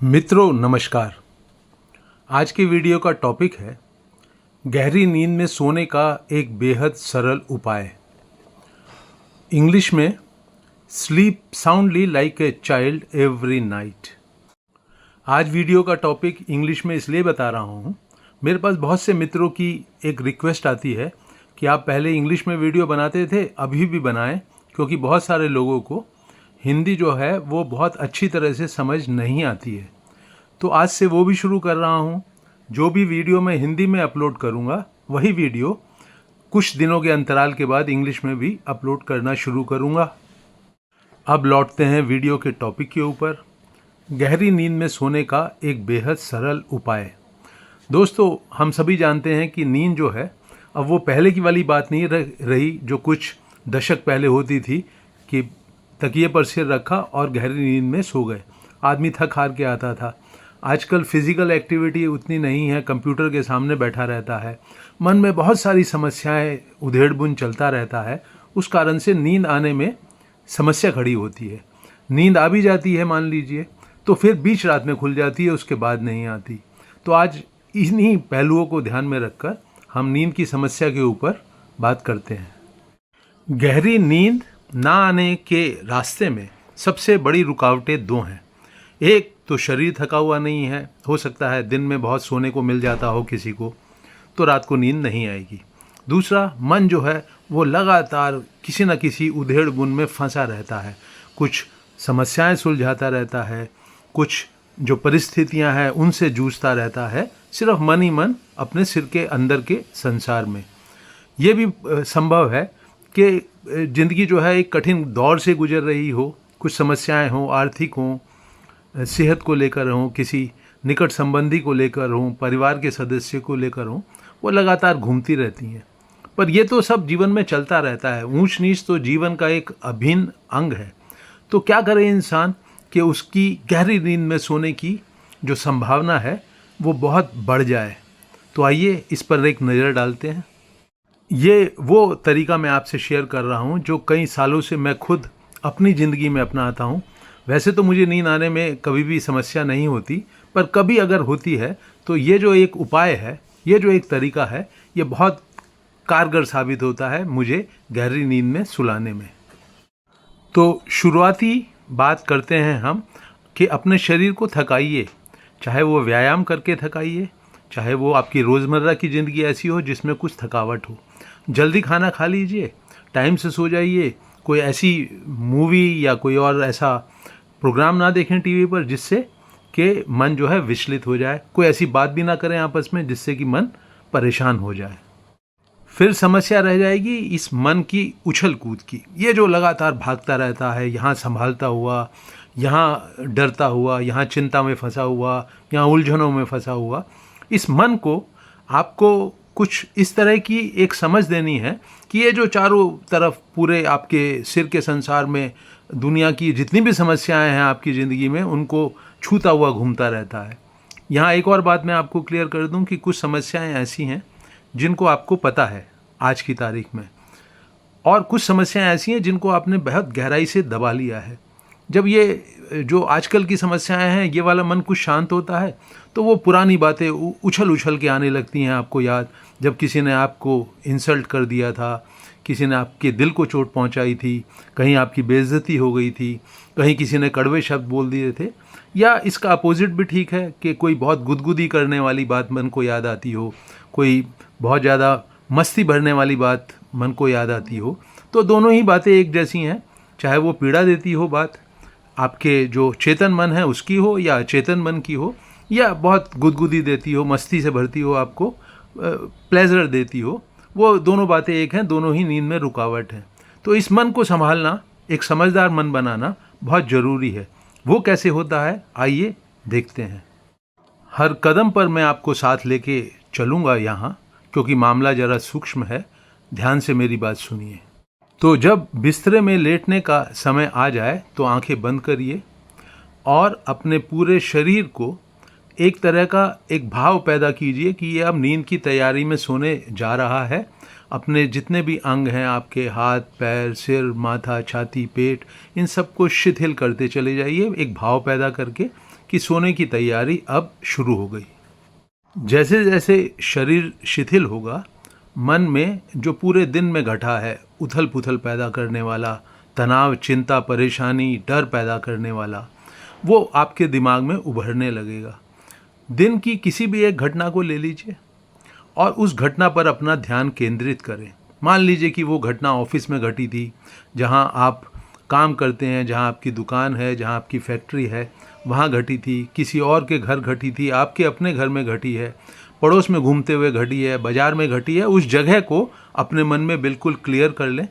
मित्रों नमस्कार। आज की वीडियो का टॉपिक है गहरी नींद में सोने का एक बेहद सरल उपाय। इंग्लिश में sleep soundly like a child every night. आज वीडियो का टॉपिक इंग्लिश में इसलिए बता रहा हूँ, मेरे पास बहुत से मित्रों की एक रिक्वेस्ट आती है कि आप पहले इंग्लिश में वीडियो बनाते थे, अभी भी बनाएं, क्योंकि बहुत सारे लोगों को हिंदी जो है वो बहुत अच्छी तरह से समझ नहीं आती है। तो आज से वो भी शुरू कर रहा हूँ। जो भी वीडियो मैं हिंदी में अपलोड करूँगा वही वीडियो कुछ दिनों के अंतराल के बाद इंग्लिश में भी अपलोड करना शुरू करूँगा। अब लौटते हैं वीडियो के टॉपिक के ऊपर, गहरी नींद में सोने का एक बेहद सरल उपाय। दोस्तों, हम सभी जानते हैं कि नींद जो है अब वो पहले की वाली बात नहीं रही जो कुछ दशक पहले होती थी कि तकिए पर सिर रखा और गहरी नींद में सो गए। आदमी थक हार के आता था। आजकल फिजिकल एक्टिविटी उतनी नहीं है, कंप्यूटर के सामने बैठा रहता है, मन में बहुत सारी समस्याएं उधेड़ बुन चलता रहता है। उस कारण से नींद आने में समस्या खड़ी होती है। नींद आ भी जाती है मान लीजिए, तो फिर बीच रात में खुल जाती है, उसके बाद नहीं आती। तो आज इन्हीं पहलुओं को ध्यान में रखकर हम नींद की समस्या के ऊपर बात करते हैं। गहरी नींद ना आने के रास्ते में सबसे बड़ी रुकावटें दो हैं। एक तो शरीर थका हुआ नहीं है, हो सकता है दिन में बहुत सोने को मिल जाता हो किसी को, तो रात को नींद नहीं आएगी। दूसरा, मन जो है वो लगातार किसी न किसी उधेड़ बुन में फंसा रहता है, कुछ समस्याएं सुलझाता रहता है, कुछ जो परिस्थितियां हैं उनसे जूझता रहता है, सिर्फ मन ही मन अपने सिर के अंदर के संसार में। ये भी संभव है कि जिंदगी जो है एक कठिन दौर से गुजर रही हो, कुछ समस्याएं हों, आर्थिक हों, सेहत को लेकर हों, किसी निकट संबंधी को लेकर हों, परिवार के सदस्य को लेकर हों, वो लगातार घूमती रहती हैं। पर ये तो सब जीवन में चलता रहता है। ऊंच नीच तो जीवन का एक अभिन्न अंग है। तो क्या करे इंसान कि उसकी गहरी नींद में सोने की जो संभावना है वो बहुत बढ़ जाए। तो आइए इस पर एक नज़र डालते हैं। ये वो तरीका मैं आपसे शेयर कर रहा हूँ जो कई सालों से मैं खुद अपनी ज़िंदगी में अपनाता हूँ। वैसे तो मुझे नींद आने में कभी भी समस्या नहीं होती, पर कभी अगर होती है तो ये जो एक उपाय है, ये जो एक तरीका है, ये बहुत कारगर साबित होता है मुझे गहरी नींद में सुलाने में। तो शुरुआती बात करते हैं हम कि अपने शरीर को थकाइए, चाहे वो व्यायाम करके थकाइए, चाहे वो आपकी रोज़मर्रा की ज़िंदगी ऐसी हो जिसमें कुछ थकावट हो। जल्दी खाना खा लीजिए, टाइम से सो जाइए, कोई ऐसी मूवी या कोई और ऐसा प्रोग्राम ना देखें टीवी पर जिससे कि मन जो है विचलित हो जाए। कोई ऐसी बात भी ना करें आपस में जिससे कि मन परेशान हो जाए। फिर समस्या रह जाएगी इस मन की उछल कूद की। ये जो लगातार भागता रहता है, यहाँ संभालता हुआ, यहाँ डरता हुआ, यहाँ चिंता में फंसा हुआ, यहाँ उलझनों में फंसा हुआ, इस मन को आपको कुछ इस तरह की एक समझ देनी है कि ये जो चारों तरफ पूरे आपके सिर के संसार में दुनिया की जितनी भी समस्याएं हैं आपकी ज़िंदगी में, उनको छूता हुआ घूमता रहता है। यहाँ एक और बात मैं आपको क्लियर कर दूं कि कुछ समस्याएं ऐसी हैं जिनको आपको पता है आज की तारीख में, और कुछ समस्याएं ऐसी हैं जिनको आपने बहुत गहराई से दबा लिया है। जब ये जो आजकल की समस्याएं हैं, ये वाला मन कुछ शांत होता है तो वो पुरानी बातें उछल उछल के आने लगती हैं आपको याद। जब किसी ने आपको इंसल्ट कर दिया था, किसी ने आपके दिल को चोट पहुंचाई थी, कहीं आपकी बेइज्जती हो गई थी, कहीं किसी ने कड़वे शब्द बोल दिए थे, या इसका अपोजिट भी ठीक है कि कोई बहुत गुदगुदी करने वाली बात मन को याद आती हो, कोई बहुत ज़्यादा मस्ती भरने वाली बात मन को याद आती हो, तो दोनों ही बातें एक जैसी हैं। चाहे वो पीड़ा देती हो बात, आपके जो चेतन मन है उसकी हो या चेतन मन की हो, या बहुत गुदगुदी देती हो, मस्ती से भरती हो, आपको प्लेजर देती हो, वो दोनों बातें एक हैं, दोनों ही नींद में रुकावट हैं। तो इस मन को संभालना, एक समझदार मन बनाना बहुत ज़रूरी है। वो कैसे होता है, आइए देखते हैं। हर कदम पर मैं आपको साथ लेके चलूँगा यहाँ, क्योंकि मामला ज़रा सूक्ष्म है। ध्यान से मेरी बात सुनिए। तो जब बिस्तरे में लेटने का समय आ जाए तो आंखें बंद करिए और अपने पूरे शरीर को एक तरह का एक भाव पैदा कीजिए कि ये अब नींद की तैयारी में सोने जा रहा है। अपने जितने भी अंग हैं, आपके हाथ, पैर, सिर, माथा, छाती, पेट, इन सबको शिथिल करते चले जाइए, एक भाव पैदा करके कि सोने की तैयारी अब शुरू हो गई। जैसे जैसे शरीर शिथिल होगा, मन में जो पूरे दिन में घटा है, उथल पुथल पैदा करने वाला, तनाव, चिंता, परेशानी, डर पैदा करने वाला, वो आपके दिमाग में उभरने लगेगा। दिन की किसी भी एक घटना को ले लीजिए और उस घटना पर अपना ध्यान केंद्रित करें। मान लीजिए कि वो घटना ऑफिस में घटी थी, जहाँ आप काम करते हैं, जहाँ आपकी दुकान है, जहाँ आपकी फैक्ट्री है, वहाँ घटी थी। किसी और के घर घटी थी, आपके अपने घर में घटी है, पड़ोस में घूमते हुए घटी है, बाजार में घटी है। उस जगह को अपने मन में बिल्कुल क्लियर कर लें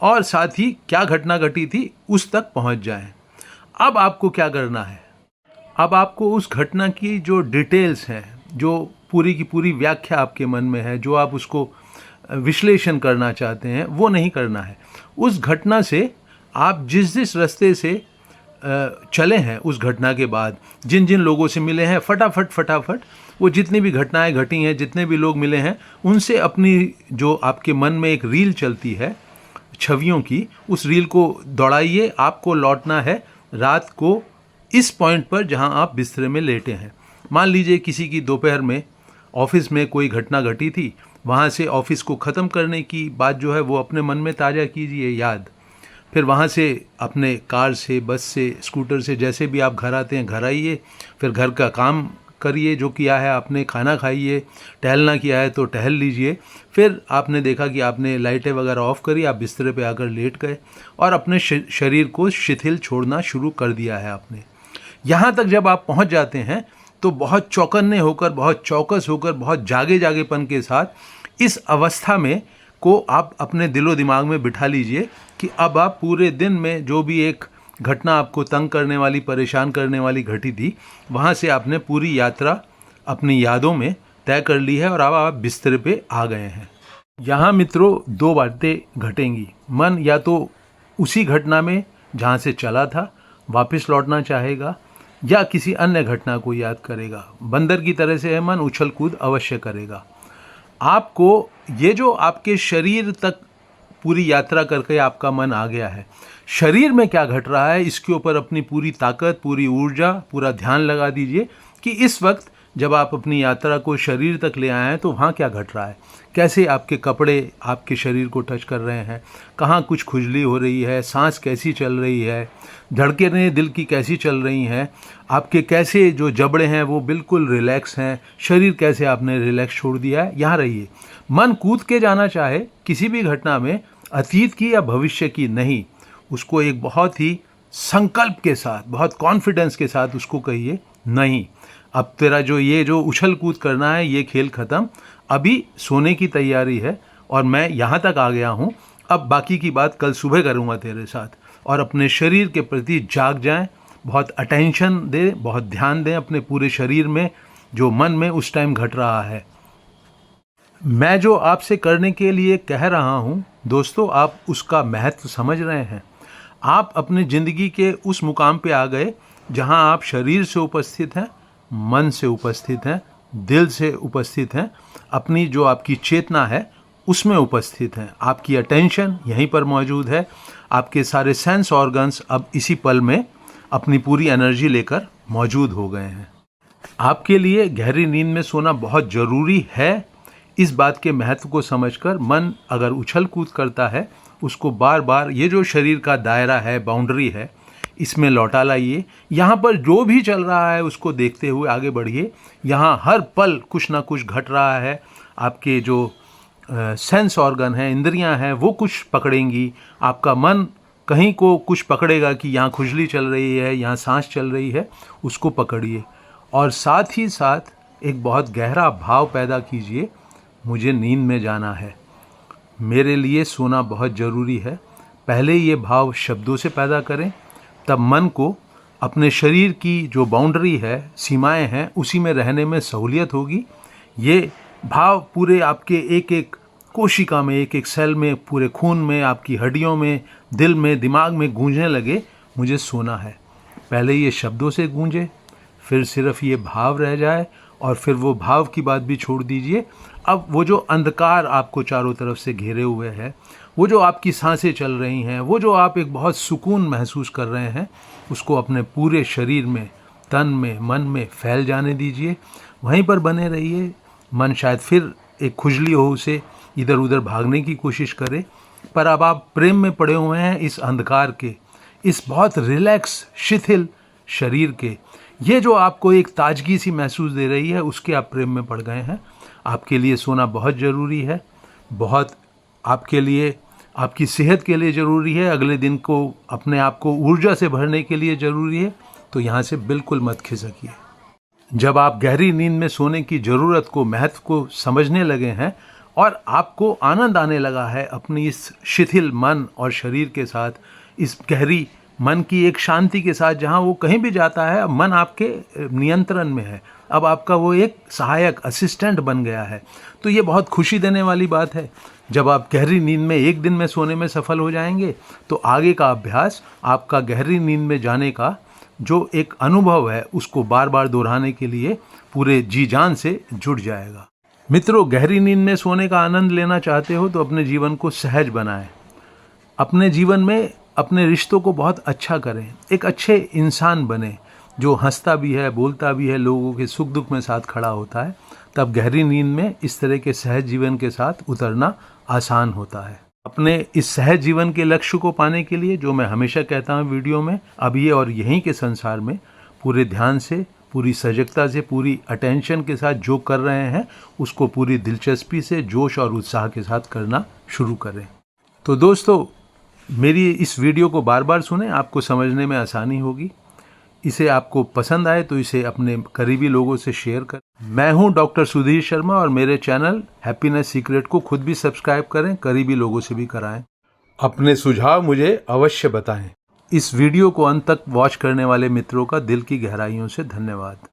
और साथ ही क्या घटना घटी थी उस तक पहुँच जाएं। अब आपको क्या करना है? अब आपको उस घटना की जो डिटेल्स हैं, जो पूरी की पूरी व्याख्या आपके मन में है, जो आप उसको विश्लेषण करना चाहते हैं, वो नहीं करना है। उस घटना से आप जिस जिस रास्ते से चले हैं, उस घटना के बाद जिन जिन लोगों से मिले हैं, फटाफट वो जितनी भी घटनाएं घटी हैं, जितने भी लोग मिले हैं, उनसे अपनी जो आपके मन में एक रील चलती है छवियों की, उस रील को दौड़ाइए। आपको लौटना है रात को इस पॉइंट पर जहां आप बिस्तर में लेटे हैं। मान लीजिए किसी की दोपहर में ऑफिस में कोई घटना घटी थी, वहाँ से ऑफिस को ख़त्म करने की बात जो है वो अपने मन में ताज़ा कीजिए याद। फिर वहाँ से अपने कार से, बस से, स्कूटर से, जैसे भी आप घर आते हैं घर आइए। फिर घर का काम करिए जो किया है आपने, खाना खाइए, टहलना किया है तो टहल लीजिए। फिर आपने देखा कि आपने लाइटें वगैरह ऑफ करी, आप बिस्तर पे आकर लेट गए और अपने शरीर को शिथिल छोड़ना शुरू कर दिया है आपने। यहाँ तक जब आप पहुँच जाते हैं तो बहुत चौकन्ने होकर, बहुत चौकस होकर, बहुत जागे जागेपन के साथ इस अवस्था में को आप अपने दिलो दिमाग में बिठा लीजिए कि अब आप पूरे दिन में जो भी एक घटना आपको तंग करने वाली, परेशान करने वाली घटी थी, वहाँ से आपने पूरी यात्रा अपनी यादों में तय कर ली है और अब आप बिस्तर पे आ गए हैं। यहाँ मित्रों दो बातें घटेंगी। मन या तो उसी घटना में जहाँ से चला था वापस लौटना चाहेगा या किसी अन्य घटना को याद करेगा। बंदर की तरह से है मन, उछल कूद अवश्य करेगा। आपको ये जो आपके शरीर तक पूरी यात्रा करके आपका मन आ गया है, शरीर में क्या घट रहा है इसके ऊपर अपनी पूरी ताकत, पूरी ऊर्जा, पूरा ध्यान लगा दीजिए कि इस वक्त जब आप अपनी यात्रा को शरीर तक ले आए हैं तो वहाँ क्या घट रहा है, कैसे आपके कपड़े आपके शरीर को टच कर रहे हैं, कहाँ कुछ खुजली हो रही है, सांस कैसी चल रही है, धड़कनें दिल की कैसी चल रही हैं, आपके कैसे जो जबड़े हैं वो बिल्कुल रिलैक्स हैं, शरीर कैसे आपने रिलैक्स छोड़ दिया है। यहाँ रहिए। मन कूद के जाना चाहे किसी भी घटना में, अतीत की या भविष्य की नहीं, उसको एक बहुत ही संकल्प के साथ, बहुत कॉन्फिडेंस के साथ उसको कहिए, नहीं अब तेरा जो उछल कूद करना है ये खेल ख़त्म, अभी सोने की तैयारी है और मैं यहाँ तक आ गया हूँ, अब बाकी की बात कल सुबह करूँगा तेरे साथ। और अपने शरीर के प्रति जाग जाएं, बहुत अटेंशन दें, बहुत ध्यान दें अपने पूरे शरीर में जो मन में उस टाइम घट रहा है। मैं जो आपसे करने के लिए कह रहा हूँ दोस्तों, आप उसका महत्व समझ रहे हैं। आप अपने ज़िंदगी के उस मुकाम पे आ गए जहाँ आप शरीर से उपस्थित हैं, मन से उपस्थित हैं, दिल से उपस्थित हैं, अपनी जो आपकी चेतना है उसमें उपस्थित हैं। आपकी अटेंशन यहीं पर मौजूद है। आपके सारे सेंस ऑर्गन्स अब इसी पल में अपनी पूरी एनर्जी लेकर मौजूद हो गए हैं। आपके लिए गहरी नींद में सोना बहुत ज़रूरी है। इस बात के महत्व को समझकर मन अगर उछल कूद करता है, उसको बार बार ये जो शरीर का दायरा है, बाउंड्री है, इसमें लौटा लाइए। यहाँ पर जो भी चल रहा है उसको देखते हुए आगे बढ़िए। यहाँ हर पल कुछ ना कुछ घट रहा है। आपके जो सेंस ऑर्गन हैं, इंद्रियां हैं, वो कुछ पकड़ेंगी। आपका मन कहीं को कुछ पकड़ेगा कि यहाँ खुजली चल रही है, यहाँ सांस चल रही है, उसको पकड़िए। और साथ ही साथ एक बहुत गहरा भाव पैदा कीजिए, मुझे नींद में जाना है, मेरे लिए सोना बहुत ज़रूरी है। पहले ये भाव शब्दों से पैदा करें, तब मन को अपने शरीर की जो बाउंड्री है, सीमाएं हैं, उसी में रहने में सहूलियत होगी। ये भाव पूरे आपके एक एक कोशिका में, एक एक सेल में, पूरे खून में, आपकी हड्डियों में, दिल में, दिमाग में गूंजने लगे, मुझे सोना है। पहले ये शब्दों से गूंजे, फिर सिर्फ ये भाव रह जाए और फिर वो भाव की बात भी छोड़ दीजिए। अब वो जो अंधकार आपको चारों तरफ से घेरे हुए है, वो जो आपकी सांसें चल रही हैं, वो जो आप एक बहुत सुकून महसूस कर रहे हैं, उसको अपने पूरे शरीर में तन में, मन में फैल जाने दीजिए, वहीं पर बने रहिए। मन शायद फिर एक खुजली हो, उसे इधर उधर भागने की कोशिश करे, पर अब आप प्रेम में पड़े हुए हैं इस अंधकार के, इस बहुत रिलैक्स शिथिल शरीर के। ये जो आपको एक ताजगी सी महसूस दे रही है, उसके आप प्रेम में पड़ गए हैं। आपके लिए सोना बहुत ज़रूरी है, बहुत आपके लिए, आपकी सेहत के लिए ज़रूरी है, अगले दिन को अपने आप को ऊर्जा से भरने के लिए ज़रूरी है। तो यहाँ से बिल्कुल मत खिसकिए। जब आप गहरी नींद में सोने की ज़रूरत को, महत्व को समझने लगे हैं और आपको आनंद आने लगा है अपनी इस शिथिल मन और शरीर के साथ, इस गहरी मन की एक शांति के साथ, जहाँ वो कहीं भी जाता है मन आपके नियंत्रण में है, अब आपका वो एक सहायक असिस्टेंट बन गया है। तो ये बहुत खुशी देने वाली बात है। जब आप गहरी नींद में एक दिन में सोने में सफल हो जाएंगे, तो आगे का अभ्यास आपका गहरी नींद में जाने का जो एक अनुभव है, उसको बार बार दोहराने के लिए पूरे जी जान से जुड़ जाएगा। मित्रों, गहरी नींद में सोने का आनंद लेना चाहते हो तो अपने जीवन को सहज बनाएं। अपने जीवन में अपने रिश्तों को बहुत अच्छा करें, एक अच्छे इंसान बने जो हंसता भी है, बोलता भी है, लोगों के सुख दुख में साथ खड़ा होता है। तब गहरी नींद में इस तरह के सहज जीवन के साथ उतरना आसान होता है। अपने इस सहज जीवन के लक्ष्य को पाने के लिए, जो मैं हमेशा कहता हूँ वीडियो में, अब ये और यहीं के संसार में पूरे ध्यान से, पूरी सजगता से, पूरी अटेंशन के साथ जो कर रहे हैं, उसको पूरी दिलचस्पी से, जोश और उत्साह के साथ करना शुरू करें। तो दोस्तों, मेरी इस वीडियो को बार बार सुनें, आपको समझने में आसानी होगी। इसे आपको पसंद आए तो इसे अपने करीबी लोगों से शेयर करें। मैं हूं डॉक्टर सुधीर शर्मा और मेरे चैनल हैप्पीनेस सीक्रेट को खुद भी सब्सक्राइब करें, करीबी लोगों से भी कराएं। अपने सुझाव मुझे अवश्य बताएं। इस वीडियो को अंत तक वॉच करने वाले मित्रों का दिल की गहराइयों से धन्यवाद।